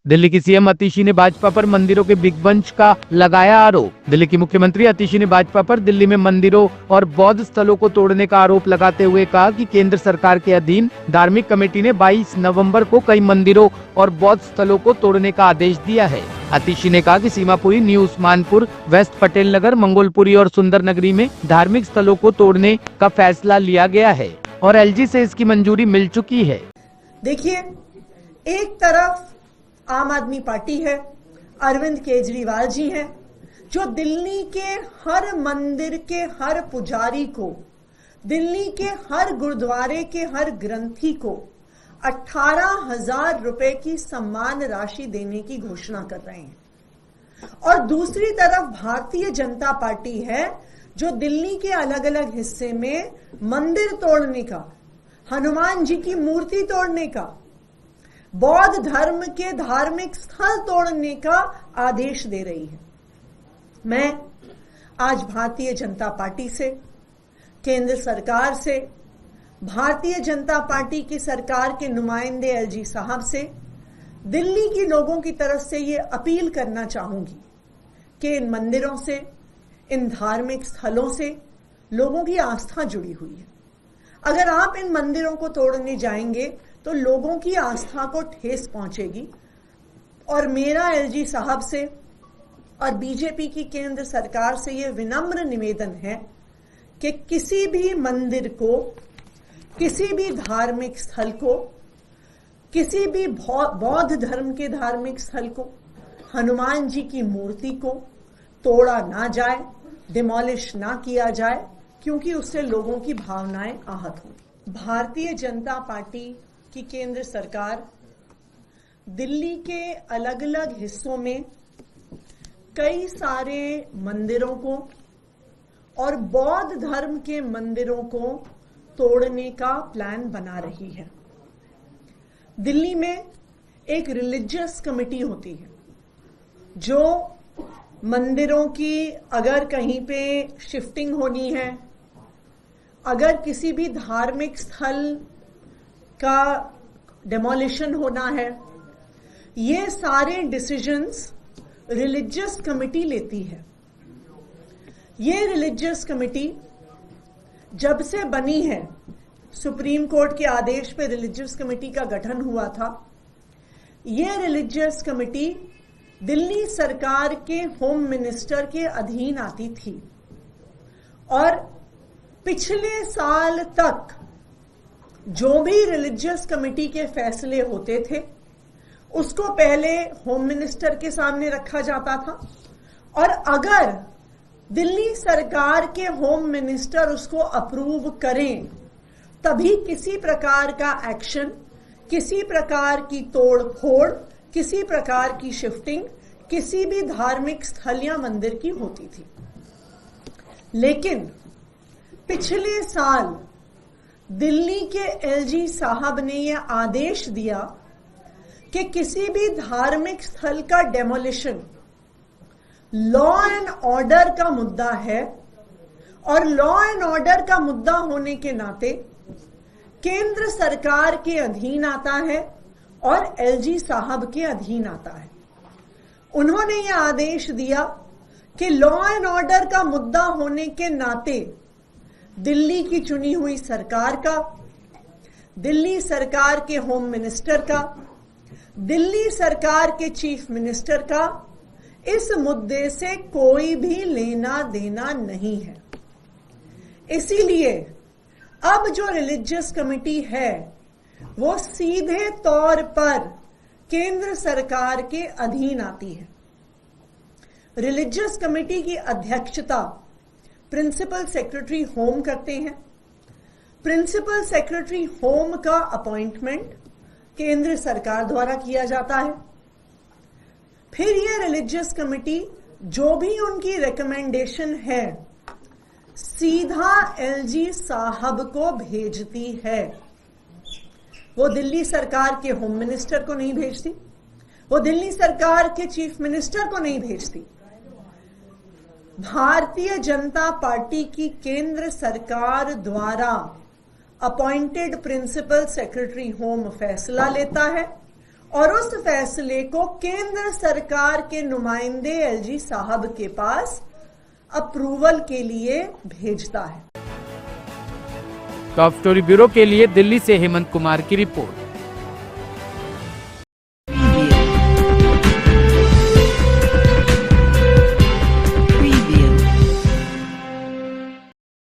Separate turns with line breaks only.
दिल्ली की सीएम अतिशी ने भाजपा पर मंदिरों के बिग बंच का लगाया आरोप। दिल्ली की मुख्यमंत्री अतिशी ने भाजपा पर दिल्ली में मंदिरों और बौद्ध स्थलों को तोड़ने का आरोप लगाते हुए कहा कि केंद्र सरकार के अधीन धार्मिक कमेटी ने 22 नवंबर को कई मंदिरों और बौद्ध स्थलों को तोड़ने का आदेश दिया है। अतिशी ने कहा कि सीमापुरी, न्यू उस्मानपुर, वेस्ट पटेल नगर, मंगोलपुरी और सुंदर नगरी में धार्मिक स्थलों को तोड़ने का फैसला लिया गया है और एलजी से इसकी मंजूरी मिल चुकी है।
देखिए, एक तरफ आम आदमी पार्टी है, अरविंद केजरीवाल जी हैं, जो दिल्ली के हर मंदिर के हर पुजारी को, दिल्ली के हर गुरुद्वारे के हर ग्रंथी को 18,000 रुपए की सम्मान राशि देने की घोषणा कर रहे हैं। और दूसरी तरफ भारतीय जनता पार्टी है, जो दिल्ली के अलग अलग हिस्से में मंदिर तोड़ने का, हनुमान जी की मूर्ति तोड़ने का, बौद्ध धर्म के धार्मिक स्थल तोड़ने का आदेश दे रही है। मैं आज भारतीय जनता पार्टी से, केंद्र सरकार से, भारतीय जनता पार्टी की सरकार के नुमाइंदे एलजी साहब से, दिल्ली के लोगों की तरफ से ये अपील करना चाहूंगी कि इन मंदिरों से, इन धार्मिक स्थलों से लोगों की आस्था जुड़ी हुई है। अगर आप इन मंदिरों को तोड़ने जाएंगे तो लोगों की आस्था को ठेस पहुंचेगी। और मेरा एलजी साहब से और बीजेपी की केंद्र सरकार से यह विनम्र निवेदन है कि किसी भी मंदिर को, किसी भी धार्मिक स्थल को, किसी भी बौद्ध धर्म के धार्मिक स्थल को, हनुमान जी की मूर्ति को तोड़ा ना जाए, डिमोलिश ना किया जाए, क्योंकि उससे लोगों की भावनाएं आहत होंगी। भारतीय जनता पार्टी की केंद्र सरकार दिल्ली के अलग अलग हिस्सों में कई सारे मंदिरों को और बौद्ध धर्म के मंदिरों को तोड़ने का प्लान बना रही है। दिल्ली में एक रिलीजियस कमेटी होती है, जो मंदिरों की अगर कहीं पे शिफ्टिंग होनी है, अगर किसी भी धार्मिक स्थल का डेमोलिशन होना है, ये सारे डिसीजंस रिलीजियस कमेटी लेती है। ये रिलीजियस कमेटी जब से बनी है, सुप्रीम कोर्ट के आदेश पे रिलीजियस कमेटी का गठन हुआ था। ये रिलीजियस कमेटी दिल्ली सरकार के होम मिनिस्टर के अधीन आती थी और पिछले साल तक जो भी रिलीजियस कमेटी के फैसले होते थे उसको पहले होम मिनिस्टर के सामने रखा जाता था, और अगर दिल्ली सरकार के होम मिनिस्टर उसको अप्रूव करें तभी किसी प्रकार का एक्शन, किसी प्रकार की तोड़ फोड़, किसी प्रकार की शिफ्टिंग किसी भी धार्मिक स्थल या मंदिर की होती थी। लेकिन पिछले साल दिल्ली के एलजी साहब ने यह आदेश दिया कि किसी भी धार्मिक स्थल का डेमोलिशन लॉ एंड ऑर्डर का मुद्दा है, और लॉ एंड ऑर्डर का मुद्दा होने के नाते केंद्र सरकार के अधीन आता है और एलजी साहब के अधीन आता है। उन्होंने यह आदेश दिया कि लॉ एंड ऑर्डर का मुद्दा होने के नाते दिल्ली की चुनी हुई सरकार का, दिल्ली सरकार के होम मिनिस्टर का, दिल्ली सरकार के चीफ मिनिस्टर का इस मुद्दे से कोई भी लेना देना नहीं है। इसीलिए अब जो रिलीजियस कमेटी है वो सीधे तौर पर केंद्र सरकार के अधीन आती है। रिलीजियस कमेटी की अध्यक्षता प्रिंसिपल सेक्रेटरी होम करते हैं। प्रिंसिपल सेक्रेटरी होम का अपॉइंटमेंट केंद्र सरकार द्वारा किया जाता है। फिर यह रिलीजियस कमेटी जो भी उनकी रिकमेंडेशन है सीधा एलजी साहब को भेजती है। वो दिल्ली सरकार के होम मिनिस्टर को नहीं भेजती, वो दिल्ली सरकार के चीफ मिनिस्टर को नहीं भेजती। भारतीय जनता पार्टी की केंद्र सरकार द्वारा अपॉइंटेड प्रिंसिपल सेक्रेटरी होम फैसला लेता है और उस फैसले को केंद्र सरकार के नुमाइंदे एलजी साहब के पास अप्रूवल के लिए भेजता है।
टॉप स्टोरी ब्यूरो के लिए दिल्ली से हेमंत कुमार की रिपोर्ट।